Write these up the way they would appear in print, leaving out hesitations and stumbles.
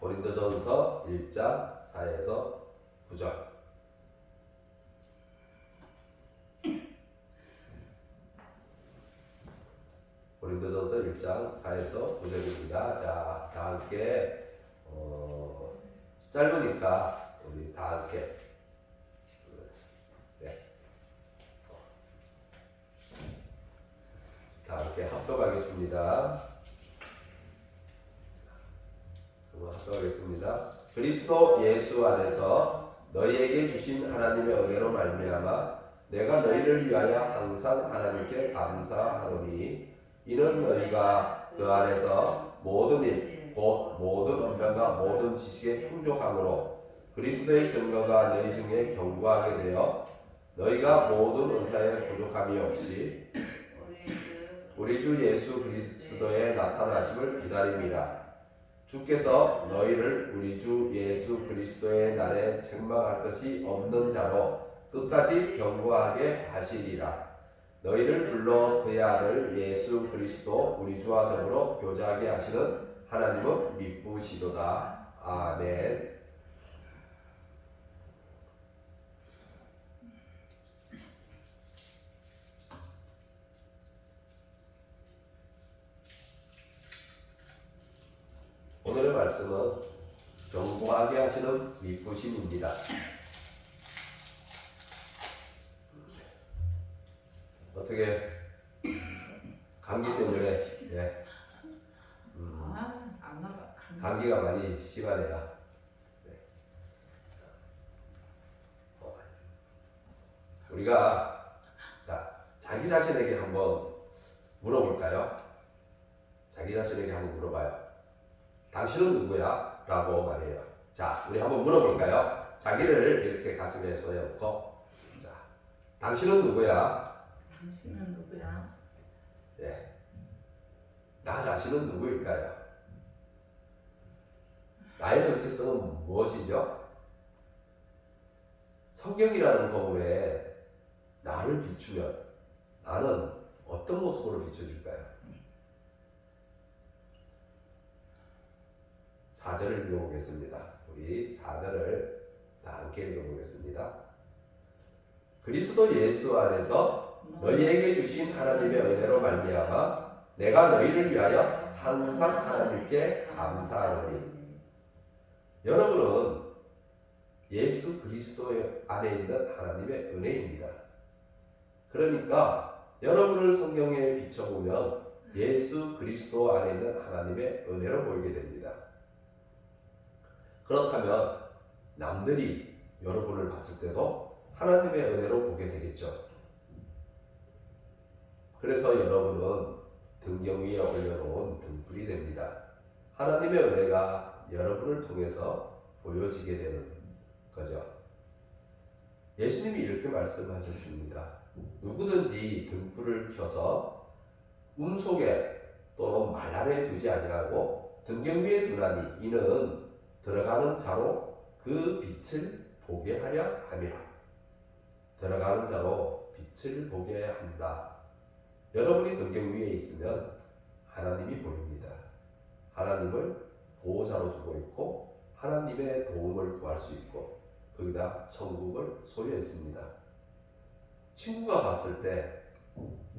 고린도전서 1장 4에서 9절. 고린도전서 1장 4에서 9절입니다. 자, 다 함께 짧으니까 우리 다 함께 다 함께 합독하겠습니다. 합독하겠습니다. 그리스도 예수 안에서 너희에게 주신 하나님의 은혜로 말미암아 내가 너희를 위하여 항상 하나님께 감사하노니 이는 너희가 그 안에서 모든 일, 곧 모든 언변과 모든 지식의 풍족함으로 그리스도의 증거가 너희 중에 견고하게 되어 너희가 모든 은사에 부족함이 없이 우리 주 예수 그리스도의 나타나심을 기다립니다. 주께서 너희를 우리 주 예수 그리스도의 날에 책망할 것이 없는 자로 끝까지 견고하게 하시리라. 너희를 불러 그의 아들 예수 그리스도 우리 주와 더불어 교제하게 하시는 하나님은 미쁘시도다. 아멘. 오늘의 말씀은 견고하게 하시는 미쁘심입니다. 어떻게 감기 때문에 감기가 많이 심하네요. 우리가 자기 자신에게 한번 물어볼까요? 자기 자신에게 한번 물어봐요. 당신은 누구야? 라고 말해요. 자, 우리 한번 물어볼까요? 자기를 이렇게 가슴에 손에 얹고, 자, 당신은 누구야? 당신은 누구야? 예. 나 자신은 누구일까요? 나의 정체성은 무엇이죠? 성경이라는 거울에 나를 비추면 나는 어떤 모습으로 비춰질까요? 4절을 읽어보겠습니다. 우리 4절을 다 함께 읽어보겠습니다. 그리스도 예수 안에서 너희에게 주신 하나님의 은혜로 말미암아 내가 너희를 위하여 항상 하나님께 감사하노니. 여러분은 예수 그리스도 안에 있는 하나님의 은혜입니다. 그러니까 여러분을 성경에 비춰보면 예수 그리스도 안에 있는 하나님의 은혜로 보이게 됩니다. 그렇다면 남들이 여러분을 봤을 때도 하나님의 은혜로 보게 되겠죠. 그래서 여러분은 등경 위에 올려놓은 등불이 됩니다. 하나님의 은혜가 여러분을 통해서 보여지게 되는 거죠. 예수님이 이렇게 말씀하셨습니다. 누구든지 등불을 켜서 음속에 또는 말 안에 두지 아니하고 등경 위에 두나니 이는 들어가는 자로 그 빛을 보게 하려 함이라. 들어가는 자로 빛을 보게 한다. 여러분이 등경 위에 있으면 하나님이 보입니다. 하나님을 보호자로 두고 있고 하나님의 도움을 구할 수 있고 거기다 천국을 소유했습니다. 친구가 봤을 때,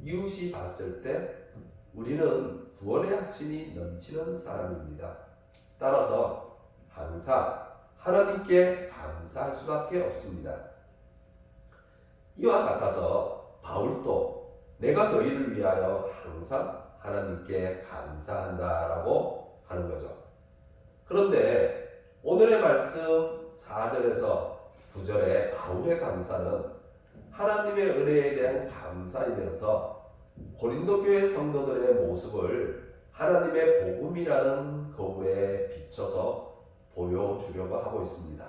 이웃이 봤을 때 우리는 구원의 확신이 넘치는 사람입니다. 따라서 항상 하나님께 감사할 수밖에 없습니다. 이와 같아서 바울도 내가 너희를 위하여 항상 하나님께 감사한다라고 하는 거죠. 그런데 오늘의 말씀 4절에서 9절의 바울의 감사는 하나님의 은혜에 대한 감사이면서 고린도 교회 성도들의 모습을 하나님의 복음이라는 거울에 비춰서 보여주려고 하고 있습니다.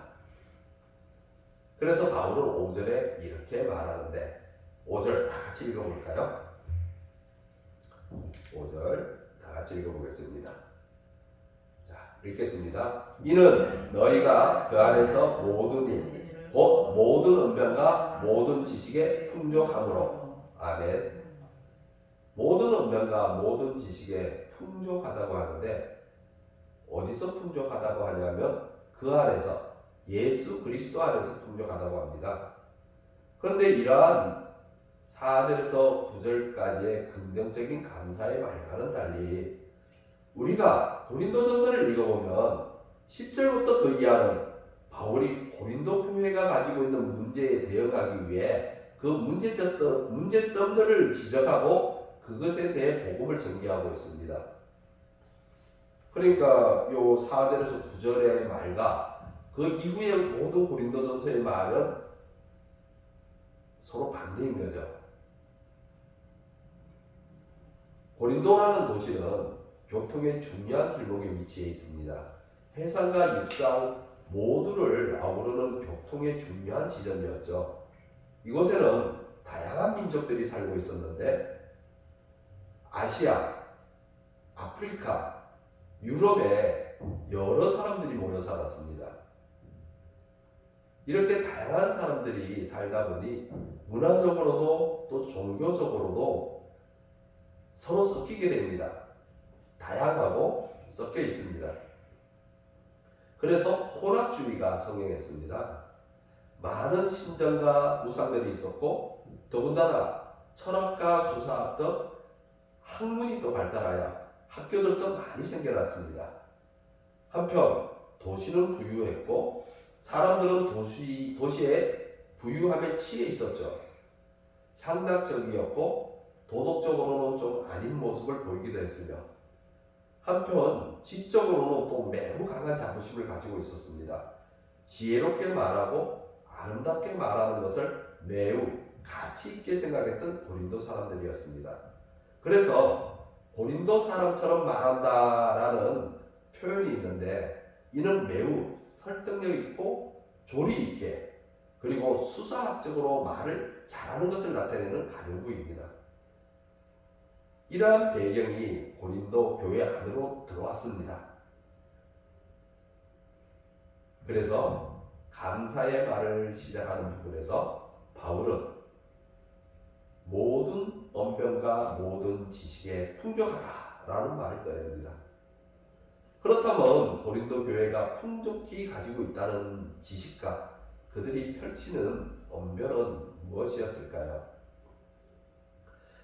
그래서 바울은 5절에 이렇게 말하는데 5절 다 같이 읽어볼까요? 5절 다 같이 읽어보겠습니다. 자, 읽겠습니다. 이는 너희가 그 안에서 모든 일, 곧 모든 은변과 모든 지식에 풍족함으로. 아멘. 모든 은변과 모든 지식에 풍족하다고 하는데 어디서 풍족하다고 하냐면 그 안에서 예수 그리스도 안에서 풍족하다고 합니다. 그런데 이러한 4절에서 9절까지의 긍정적인 감사의 말과는 달리 우리가 고린도전서를 읽어보면 10절부터 그 이하는 바울이 고린도 교회가 가지고 있는 문제에 대응하기 위해 그 문제점들을 지적하고 그것에 대해 복음을 전개하고 있습니다. 그러니까 요 4절에서 9절의 말과 그 이후의 모든 고린도전서의 말은 서로 반대인 거죠. 고린도라는 도시는 교통의 중요한 길목에 위치해 있습니다. 해상과 육상 모두를 아우르는 교통의 중요한 지점이었죠. 이곳에는 다양한 민족들이 살고 있었는데 아시아, 아프리카, 유럽에 여러 사람들이 모여 살았습니다. 이렇게 다양한 사람들이 살다 보니 문화적으로도 또 종교적으로도 서로 섞이게 됩니다. 다양하고 섞여 있습니다. 그래서 혼합주의가 성행했습니다. 많은 신전과 우상들이 있었고 더군다나 철학과 수사학 등 학문이 또 발달하여 학교들도 많이 생겨났습니다. 한편 도시는 부유했고 사람들은 도시의 부유함에 취해 있었죠. 향락적이었고 도덕적으로는 좀 아닌 모습을 보이기도 했으며 한편 지적으로는 또 매우 강한 자부심을 가지고 있었습니다. 지혜롭게 말하고 아름답게 말하는 것을 매우 가치 있게 생각했던 고린도 사람들이었습니다. 그래서 고린도 사람처럼 말한다라는 표현이 있는데 이는 매우 설득력 있고 조리 있게 그리고 수사학적으로 말을 잘하는 것을 나타내는 가정구입니다. 이러한 배경이 고린도 교회 안으로 들어왔습니다. 그래서 감사의 말을 시작하는 부분에서 바울은 모든 언변과 모든 지식에 풍족하다라는 말을 꺼냅니다. 그렇다면 고린도 교회가 풍족히 가지고 있다는 지식과 그들이 펼치는 언변은 무엇이었을까요?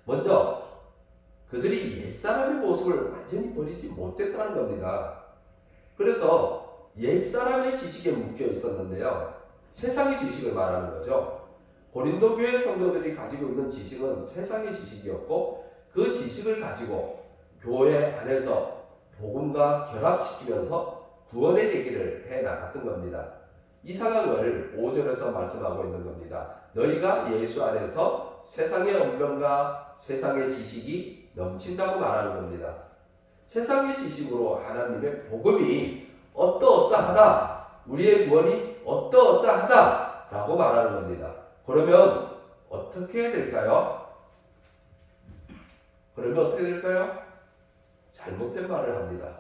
먼저 그들이 옛사람의 모습을 완전히 버리지 못했다는 겁니다. 그래서 옛사람의 지식에 묶여 있었는데요. 세상의 지식을 말하는 거죠. 고린도 교회 성도들이 가지고 있는 지식은 세상의 지식이었고 그 지식을 가지고 교회 안에서 복음과 결합시키면서 구원의 얘기를 해나갔던 겁니다. 이 상황을 5절에서 말씀하고 있는 겁니다. 너희가 예수 안에서 세상의 언변과 세상의 지식이 넘친다고 말하는 겁니다. 세상의 지식으로 하나님의 복음이 어떠어떠하다, 우리의 구원이 어떠어떠하다 라고 말하는 겁니다. 그러면 어떻게 해야 될까요? 잘못된 말을 합니다.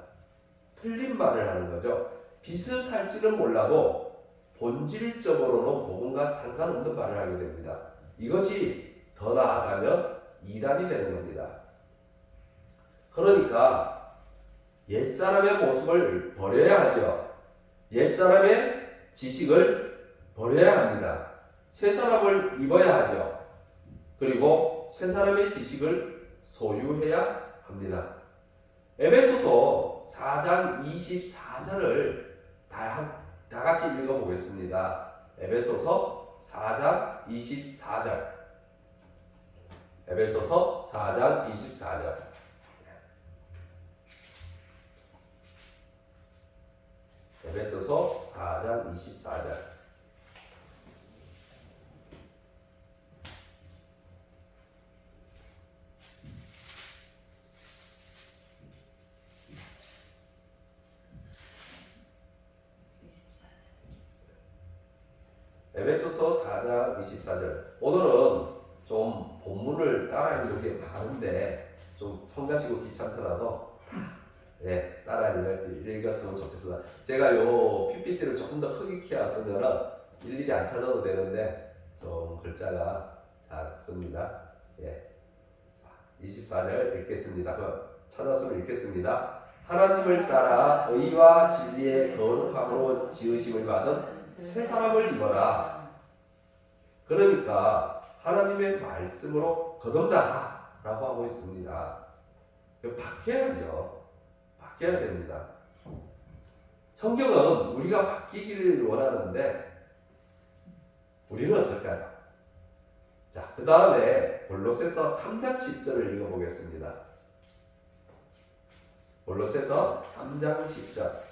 틀린 말을 하는 거죠. 비슷할지는 몰라도 본질적으로는 복음과 상관없는 말을 하게 됩니다. 이것이 더 나아가면 이단이 되는 겁니다. 그러니까 옛사람의 모습을 버려야 하죠. 옛사람의 지식을 버려야 합니다. 새 사람을 입어야 하죠. 그리고 새 사람의 지식을 소유해야 합니다. 에베소서 4장 24절을 다 같이 읽어보겠습니다. 에베소서 4장 24절. 에베소서 4장 24절. 에베소서 4장 24절. 에베소서 4장 24절. 오늘은 좀 본문을 따라 읽는 게 많은데 좀 성가시고 귀찮더라도 따라 읽었으면 좋겠습니다. 제가 요 PPT를 조금 더 크게 키웠으면 일일이 안 찾아도 되는데 좀 글자가 작습니다. 24절 읽겠습니다. 찾았으면 읽겠습니다. 하나님을 따라 의와 진리의 거룩함으로 지으심을 받은 새 사람을 입어라. 그러니까 하나님의 말씀으로 거듭나라 라고 하고 있습니다. 바뀌어야죠. 바뀌어야 됩니다. 성경은 우리가 바뀌기를 원하는데 우리는 어떨까요? 자, 그 다음에 골로새서 3장 10절을 읽어보겠습니다. 골로새서 3장 10절.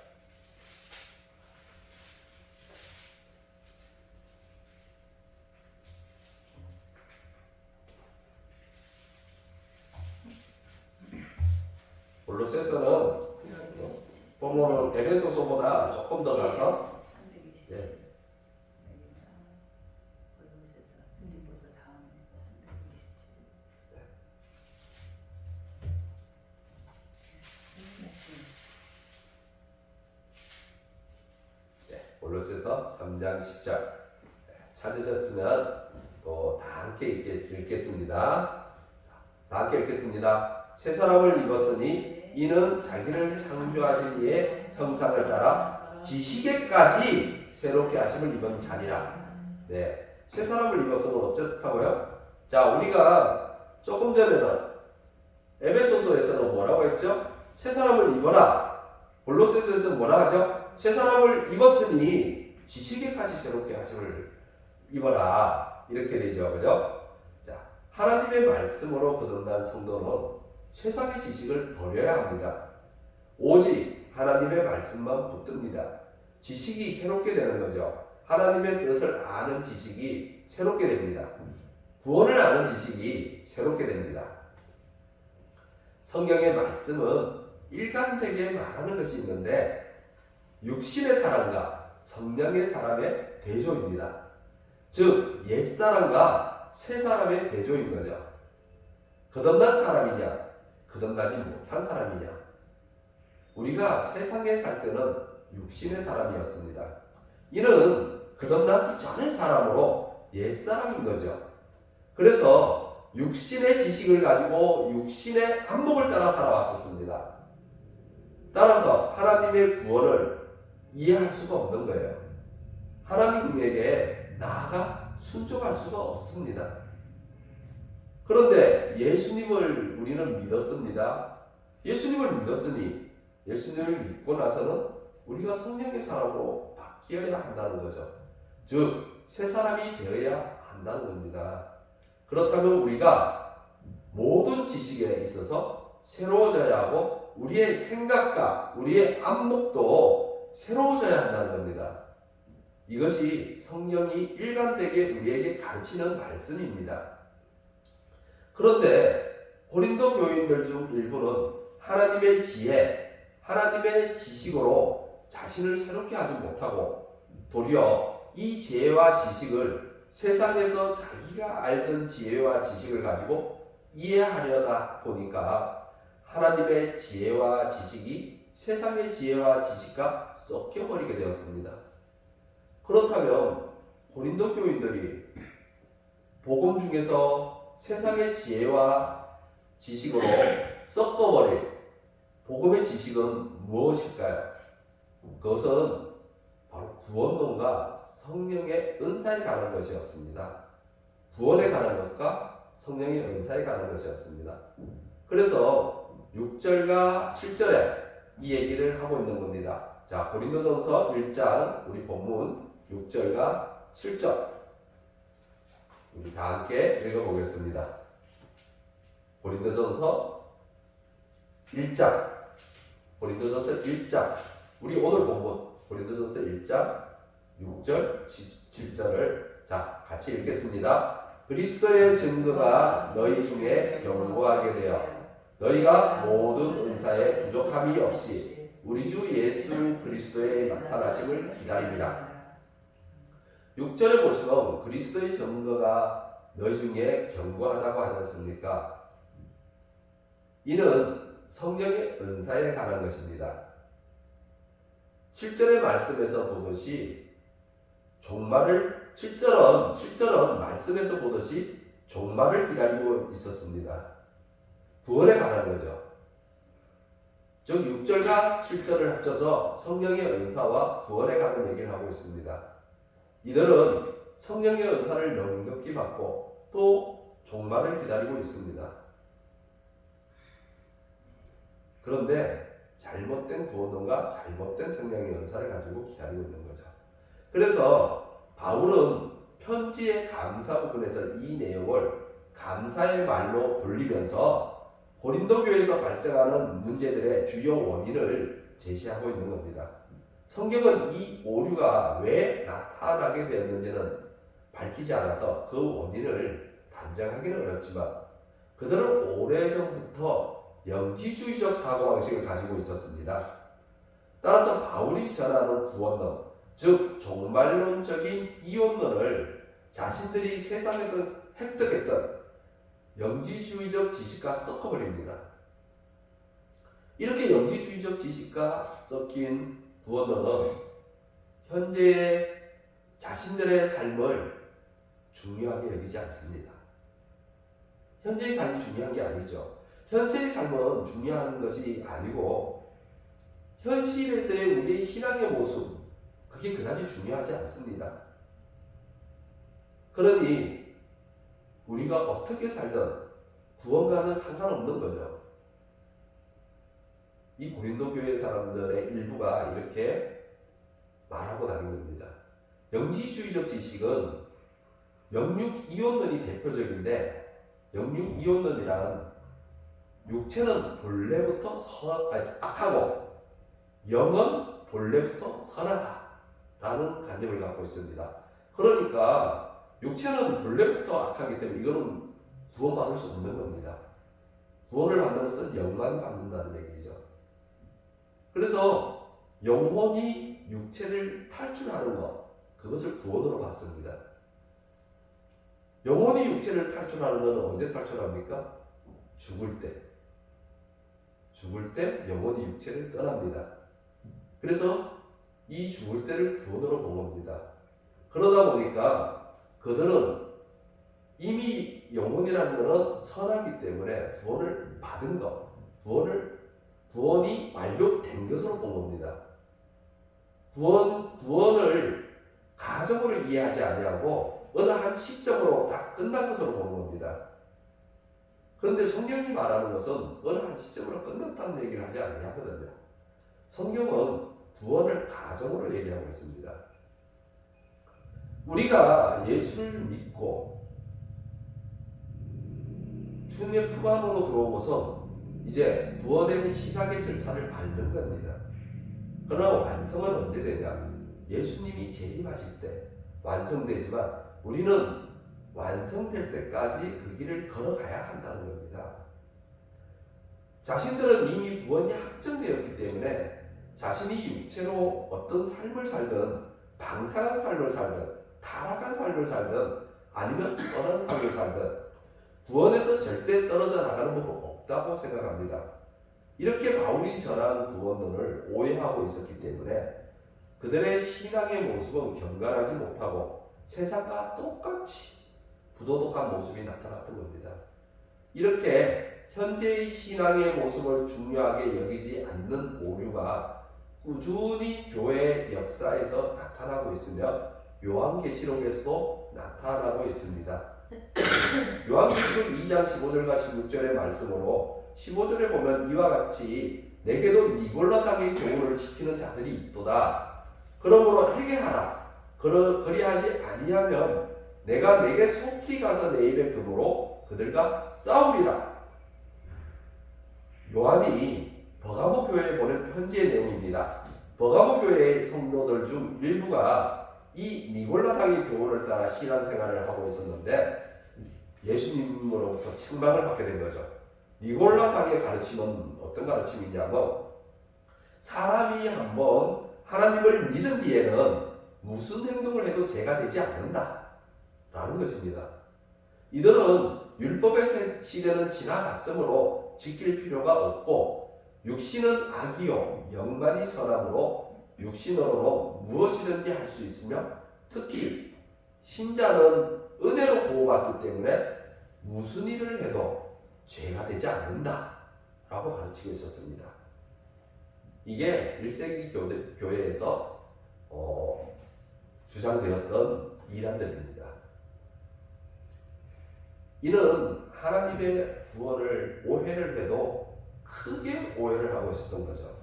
골로새서는 보면은 에베소서보다 조금 더 가서 예, 골로새서 3장 10절 찾으셨으면 또 다 함께 읽겠습니다. 다 함께 읽겠습니다. 새 사람을 입었으니 이는 자기를 창조하신 이의 형상을 따라 지식에까지 새롭게 하심을 입은 자니라. 네, 새 사람을 입었으면 어쨌다고요? 자, 우리가 조금 전에는 에베소서에서는 뭐라고 했죠? 새 사람을 입어라. 골로새서에서는 뭐라 하죠? 새 사람을 입었으니 지식에까지 새롭게 하심을 입어라. 이렇게 되죠. 그죠? 자, 하나님의 말씀으로 거듭난 성도는 세상의 지식을 버려야 합니다. 오직 하나님의 말씀만 붙듭니다. 지식이 새롭게 되는 거죠. 하나님의 뜻을 아는 지식이 새롭게 됩니다. 구원을 아는 지식이 새롭게 됩니다. 성경의 말씀은 일관되게 말하는 것이 있는데 육신의 사람과 성령의 사람의 대조입니다. 즉 옛사람과 새사람의 대조인 거죠. 거듭난 사람이냐 거듭나지 못한 사람이냐. 우리가 세상에 살 때는 육신의 사람이었습니다. 이는 거듭나기 전의 사람으로 옛사람인 거죠. 그래서 육신의 지식을 가지고 육신의 안목을 따라 살아왔었습니다. 따라서 하나님의 구원을 이해할 수가 없는 거예요. 하나님에게 나아가 순종할 수가 없습니다. 그런데 예수님을 우리는 믿었습니다. 예수님을 믿었으니 예수님을 믿고 나서는 우리가 성령의 사람으로 바뀌어야 한다는 거죠. 즉, 새 사람이 되어야 한다는 겁니다. 그렇다면 우리가 모든 지식에 있어서 새로워져야 하고 우리의 생각과 우리의 안목도 새로워져야 한다는 겁니다. 이것이 성령이 일관되게 우리에게 가르치는 말씀입니다. 그런데 고린도 교인들 중 일부는 하나님의 지혜, 하나님의 지식으로 자신을 새롭게 하지 못하고 도리어 이 지혜와 지식을 세상에서 자기가 알던 지혜와 지식을 가지고 이해하려다 보니까 하나님의 지혜와 지식이 세상의 지혜와 지식과 섞여버리게 되었습니다. 그렇다면 고린도 교인들이 복음 중에서 세상의 지혜와 지식으로 섞어버린 복음의 지식은 무엇일까요? 그것은 바로 구원론과 성령의 은사에 관한 것이었습니다. 구원에 관한 것과 성령의 은사에 관한 것이었습니다. 그래서 6절과 7절에 이 얘기를 하고 있는 겁니다. 자, 고린도전서 1장 우리 본문 6절과 7절 우리 다 함께 읽어보겠습니다. 고린도전서 1장 우리 오늘 본문 고린도전서 1장 6절 7절을 자 같이 읽겠습니다. 그리스도의 증거가 너희 중에 견고하게 되어 너희가 모든 은사에 부족함이 없이 우리 주 예수 그리스도의 나타나심을 기다립니다. 6절에 보시면 그리스도의 증거가 너희 중에 견고하다고 하지 않습니까? 이는 성령의 은사에 관한 것입니다. 7절의 말씀에서 보듯이 종말을 7절은 말씀에서 보듯이 종말을 기다리고 있었습니다. 구원에 관한 거죠. 즉 6절과 7절을 합쳐서 성령의 은사와 구원에 관한 얘기를 하고 있습니다. 이들은 성령의 은사를 넉넉히 받고 또 종말을 기다리고 있습니다. 그런데 잘못된 구원론과 잘못된 성령의 은사를 가지고 기다리고 있는 거죠. 그래서 바울은 편지의 감사 부분에서 이 내용을 감사의 말로 돌리면서 고린도 교회에서 발생하는 문제들의 주요 원인을 제시하고 있는 겁니다. 성경은 이 오류가 왜 나타나게 되었는지는 밝히지 않아서 그 원인을 단정하기는 어렵지만 그들은 오래전부터 영지주의적 사고방식을 가지고 있었습니다. 따라서 바울이 전하는 구원론, 즉 종말론적인 이혼론을 자신들이 세상에서 획득했던 영지주의적 지식과 섞어버립니다. 이렇게 영지주의적 지식과 섞인 구원론은 현재의 자신들의 삶을 중요하게 여기지 않습니다. 현재의 삶이 중요한 게 아니죠. 현세의 삶은 중요한 것이 아니고 현실에서의 우리의 신앙의 모습, 그게 그다지 중요하지 않습니다. 그러니 우리가 어떻게 살든 구원과는 상관없는 거죠. 이 고린도 교회 사람들의 일부가 이렇게 말하고 다니는 겁니다. 영지주의적 지식은 영육이혼론이 대표적인데, 영육이혼론이란 육체는 본래부터 악하고 영은 본래부터 선하다라는 관념을 갖고 있습니다. 그러니까 육체는 본래부터 악하기 때문에 이거는 구원받을 수 없는 겁니다. 구원을 받는 것은 영만 받는다는 얘기죠. 그래서 영혼이 육체를 탈출하는 것, 그것을 구원으로 받습니다. 영혼이 육체를 탈출하는 것은 언제 탈출합니까? 죽을 때. 죽을 때 영혼이 육체를 떠납니다. 그래서 이 죽을 때를 구원으로 본 겁니다. 그러다 보니까 그들은 이미 영혼이라는 것은 선하기 때문에 구원을 받은 것, 구원이 완료된 것으로 본 겁니다. 구원을 가정으로 이해하지 아니하고 어느 한 시점으로 다 끝난 것으로 보는 겁니다. 그런데 성경이 말하는 것은 어느 한 시점으로 끝났다는 얘기를 하지 아니하거든요. 성경은 구원을 가정으로 얘기하고 있습니다. 우리가 예수를 믿고 주님의 품 안으로 들어온 것은 이제 구원의 시작의 절차를 밟는 겁니다. 그러나 완성은 언제 되냐? 예수님이 재림하실 때 완성되지만 우리는 완성될 때까지 그 길을 걸어가야 한다는 겁니다. 자신들은 이미 구원이 확정되었기 때문에 자신이 육체로 어떤 삶을 살든 방탕한 삶을 살든 타락한 삶을 살든 아니면 떠난 삶을 살든 구원에서 절대 떨어져 나가는 법 없다고 생각합니다. 이렇게 바울이 전한 구원론을 오해하고 있었기 때문에 그들의 신앙의 모습은 경건하지 못하고 세상과 똑같이 부도덕한 모습이 나타났던 겁니다. 이렇게 현재의 신앙의 모습을 중요하게 여기지 않는 오류가 꾸준히 교회 역사에서 나타나고 있으며 요한계시록에서도 나타나고 있습니다. 요한계시록 2장 15절과 16절의 말씀으로 15절에 보면 이와 같이 내게도 니골라 당의 교훈을 지키는 자들이 있도다. 그러므로 회개하라. 그리하지 아니하면 내가 내게 속히 가서 내 입에 금으로 그들과 싸우리라. 요한이 버가모 교회에 보낸 편지의 내용입니다. 버가모 교회의 성도들 중 일부가 이 니골라 당의 교훈을 따라 신앙생활을 하고 있었는데 예수님으로부터 책망을 받게 된 거죠. 니골라 당의 가르침은 어떤 가르침이냐면 사람이 한번 하나님을 믿은 뒤에는 무슨 행동을 해도 죄가 되지 않는다 라는 것입니다. 이들은 율법의 시대는 지나갔으므로 지킬 필요가 없고 육신은 악이요 영만이 선함으로 육신으로는 무엇이든지 할 수 있으며 특히 신자는 은혜로 보호받기 때문에 무슨 일을 해도 죄가 되지 않는다 라고 가르치고 있었습니다. 이게 1세기 교회에서 주장되었던 이단들입니다. 이는 하나님의 구원을 오해를 해도 크게 오해를 하고 있었던 거죠.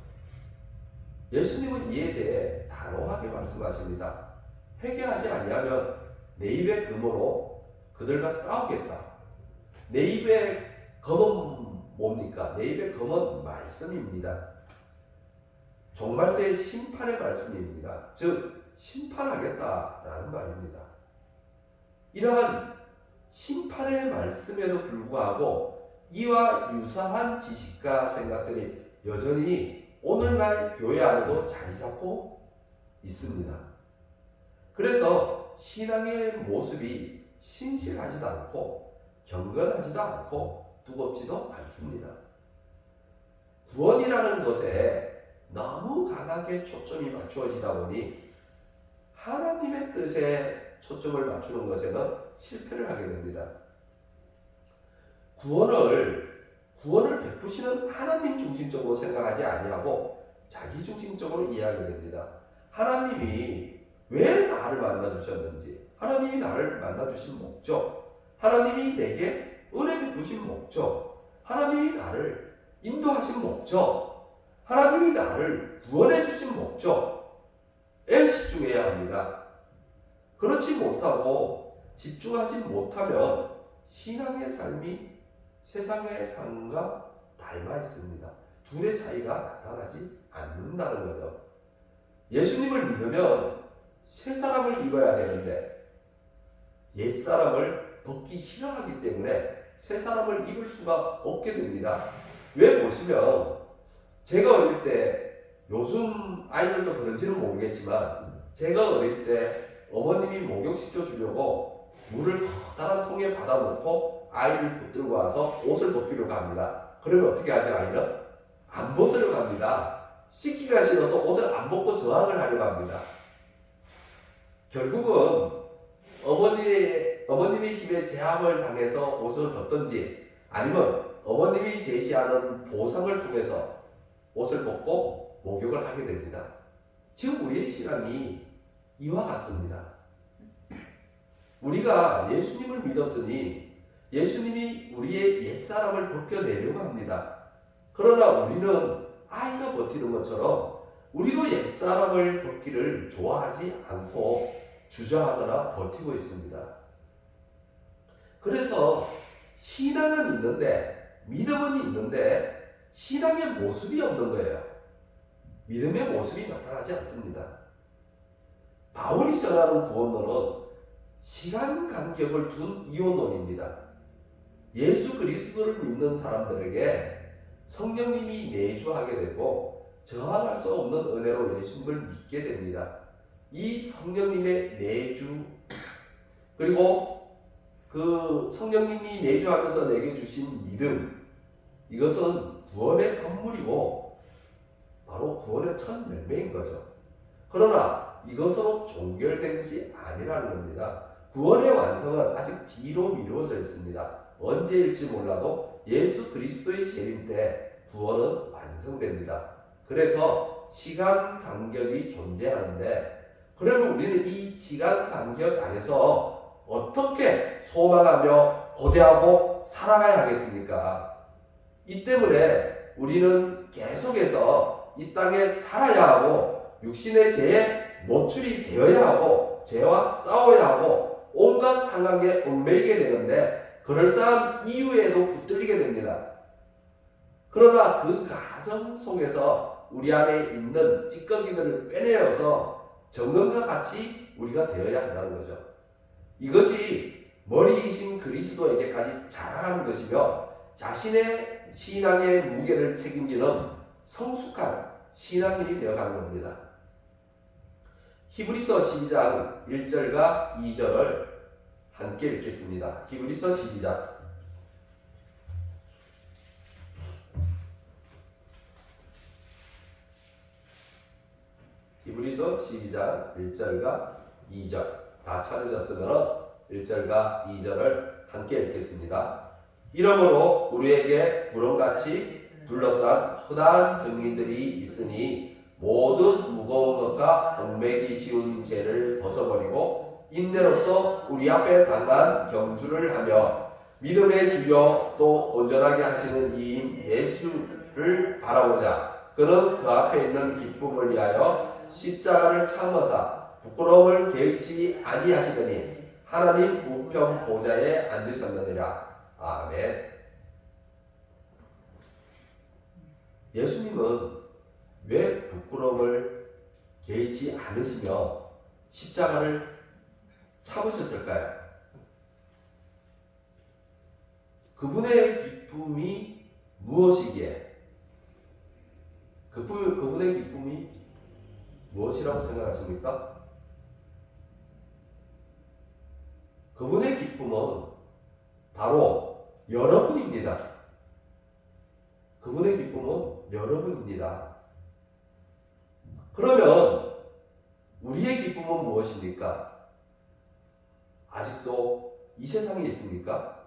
예수님은 이에 대해 단호하게 말씀하십니다. 회개하지 아니하면 내 입의 금으로 그들과 싸우겠다. 내 입의 검은 뭡니까? 내 입의 검은 말씀입니다. 종말 때 심판의 말씀입니다. 즉 심판하겠다라는 말입니다. 이러한 심판의 말씀에도 불구하고 이와 유사한 지식과 생각들이 여전히 오늘날 교회 안에도 자리 잡고 있습니다. 그래서 신앙의 모습이 신실하지도 않고 경건하지도 않고 두껍지도 않습니다. 구원이라는 것에 너무 강하게 초점이 맞추어지다 보니 하나님의 뜻에 초점을 맞추는 것에는 실패를 하게 됩니다. 구원을 베푸시는 하나님 중심적으로 생각하지 아니하고 자기 중심적으로 이해하게 됩니다. 하나님이 왜 나를 만나주셨는지, 하나님이 나를 만나주신 목적, 하나님이 내게 은혜 베푸신 목적, 하나님이 나를 인도하신 목적, 하나님이 나를 구원해 주신 목적에 집중해야 합니다. 그렇지 못하고 집중하지 못하면 신앙의 삶이 세상의 삶과 닮아 있습니다. 둘의 차이가 나타나지 않는다는 거죠. 예수님을 믿으면 새 사람을 입어야 되는데 옛 사람을 벗기 싫어하기 때문에 새 사람을 입을 수가 없게 됩니다. 왜 보시면 제가 어릴 때, 요즘 아이들도 그런지는 모르겠지만 제가 어릴 때 어머님이 목욕시켜 주려고 물을 커다란 통에 받아놓고 아이를 붙들고 와서 옷을 벗기려고 합니다. 그러면 어떻게 하죠? 아이는? 안 벗으려고 합니다. 씻기가 싫어서 옷을 안 벗고 저항을 하려고 합니다. 결국은 어머님의 힘에 제압을 당해서 옷을 벗든지 아니면 어머님이 제시하는 보상을 통해서 옷을 벗고 목욕을 하게 됩니다. 지금 우리의 신앙이 이와 같습니다. 우리가 예수님을 믿었으니 예수님이 우리의 옛사람을 벗겨내려고 합니다. 그러나 우리는 아이가 버티는 것처럼 우리도 옛사람을 벗기를 좋아하지 않고 주저하거나 버티고 있습니다. 그래서 신앙은 있는데, 믿음은 있는데 신앙의 모습이 없는 거예요. 믿음의 모습이 나타나지 않습니다. 바울이 전하는 구원론은 시간 간격을 둔 이원론입니다. 예수 그리스도를 믿는 사람들에게 성령님이 내주하게 되고 저항할 수 없는 은혜로 예수님을 믿게 됩니다. 이 성령님의 내주, 그리고 그 성령님이 내주하면서 내게 주신 믿음, 이것은 구원의 선물이고 바로 구원의 첫 열매인 거죠. 그러나 이것으로 종결된 것이 아니라는 겁니다. 구원의 완성은 아직 뒤로 미루어져 있습니다. 언제일지 몰라도 예수 그리스도의 재림 때 구원은 완성됩니다. 그래서 시간 간격이 존재하는데, 그러면 우리는 이 시간 간격 안에서 어떻게 소망하며 고대하고 살아가야 하겠습니까? 이 때문에 우리는 계속해서 이 땅에 살아야 하고 육신의 죄에 노출이 되어야 하고 죄와 싸워야 하고 온갖 상황에 얽매이게 되는데 그럴싸한 이유에도 붙들리게 됩니다. 그러나 그 과정 속에서 우리 안에 있는 찌꺼기들을 빼내어서 정금과 같이 우리가 되어야 한다는 거죠. 이것이 머리이신 그리스도에게까지 자라가는 것이며 자신의 신앙의 무게를 책임지는 성숙한 신앙인이 되어가는 겁니다. 히브리서 12장 1절과 2절을 함께 읽겠습니다. 히브리서 12장. 히브리서 12장 1절과 2절. 다 찾으셨으면 1절과 2절을 함께 읽겠습니다. 이러므로 우리에게 구름같이 둘러싼 허다한 증인들이 있으니 모든 무거운 것과 얽매기 쉬운 죄를 벗어버리고 인내로서 우리 앞에 당한 경주를 하며 믿음의 주여 또 온전하게 하시는 이인 예수를 바라보자. 그는 그 앞에 있는 기쁨을 위하여 십자가를 참으사 부끄러움을 개의치 아니하시더니 하나님 우편 보좌에 앉으셨느니라. 아멘. 예수님은 왜 부끄러움을 개의치 않으시며 십자가를 참으셨을까요? 그분의 기쁨이 무엇이기에? 그분의 기쁨이 무엇이라고 생각하십니까? 그분의 기쁨은 바로 여러분입니다. 그분의 기쁨은 여러분입니다. 그러면 우리의 기쁨은 무엇입니까? 아직도 이 세상에 있습니까?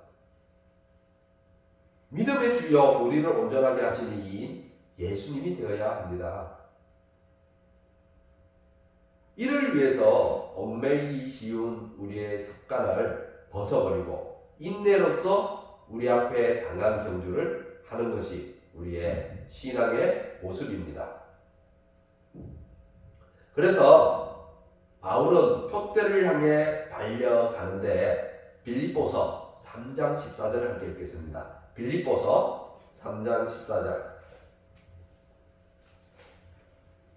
믿음의 주여 우리를 온전하게 하시는 이인 예수님이 되어야 합니다. 이를 위해서 얽매이기 쉬운 우리의 습관을 벗어버리고 인내로서 우리 앞에 당한 경주를 하는 것이 우리의 신앙의 모습입니다. 그래서 바울은 표대를 향해 달려가는데 빌립보서 3장 14절을 함께 읽겠습니다. 빌립보서 3장 14절.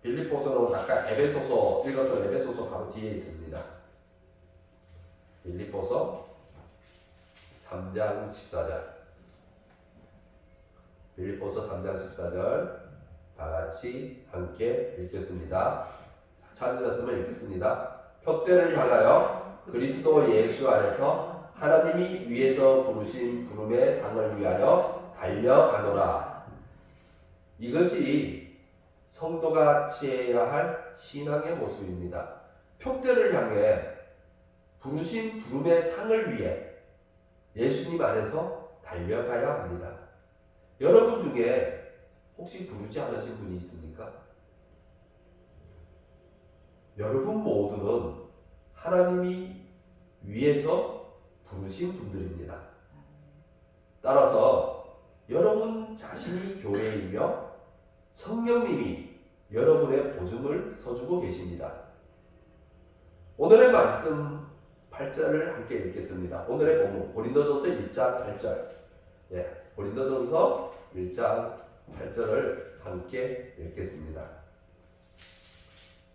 빌립보서는 아까 에베소서 읽었던 에베소서 바로 뒤에 있습니다. 빌립보서 3장 14절. 빌립보서 3장 14절 다 같이 함께 읽겠습니다. 찾으셨으면 읽겠습니다. 표대를 향하여 그리스도 예수 안에서 하나님이 위에서 부르신 부름의 상을 위하여 달려가노라. 이것이 성도가 취해야 할 신앙의 모습입니다. 표대를 향해 부르신 부름의 상을 위해 예수님 안에서 달려가야 합니다. 여러분 중에 혹시 부르지 않으신 분이 있습니까? 여러분 모두는 하나님이 위에서 부르신 분들입니다. 따라서 여러분 자신이 교회이며 성령님이 여러분의 보증을 서주고 계십니다. 오늘의 말씀 8절을 함께 읽겠습니다. 오늘의 본문 고린도전서 1장 8절. 고린도전서 1장 8절을 함께 읽겠습니다.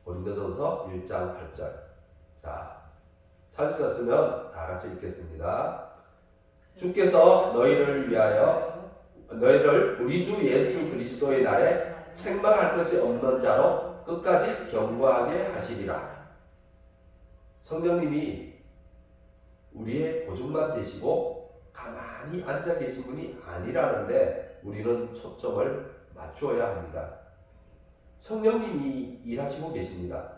고린도전서 1장 8절. 자, 찾으셨으면 다 같이 읽겠습니다. 주께서 너희를 우리 주 예수 그리스도의 날에 책망할 것이 없는 자로 끝까지 경고하게 하시리라. 성령님이 우리의 보증만 되시고 가만히 앉아 계신 분이 아니라는데 우리는 초점을 맞추어야 합니다. 성령님이 일하시고 계십니다.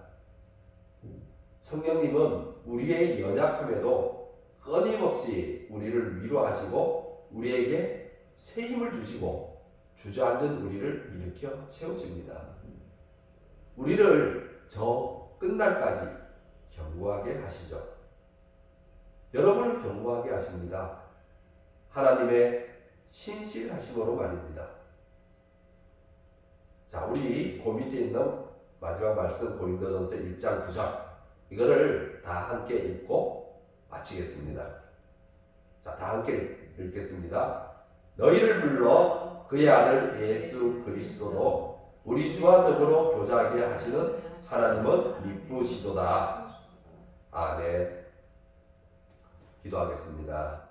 성령님은 우리의 연약함에도 끊임없이 우리를 위로하시고 우리에게 새 힘을 주시고 주저앉은 우리를 일으켜 세우십니다. 우리를 저 끝날까지 경고하게 하시죠. 여러분을 경고하게 하십니다. 하나님의 신실하심으로 말입니다. 자, 우리 그 밑에 있는 마지막 말씀 고린도전서 1장 9절 이거를 다 함께 읽고 마치겠습니다. 자, 다 함께 읽겠습니다. 너희를 불러 그의 아들 예수 그리스도도 우리 주와 더불어 교제하게 하시는 하나님은 미쁘시도다. 아멘. 기도하겠습니다.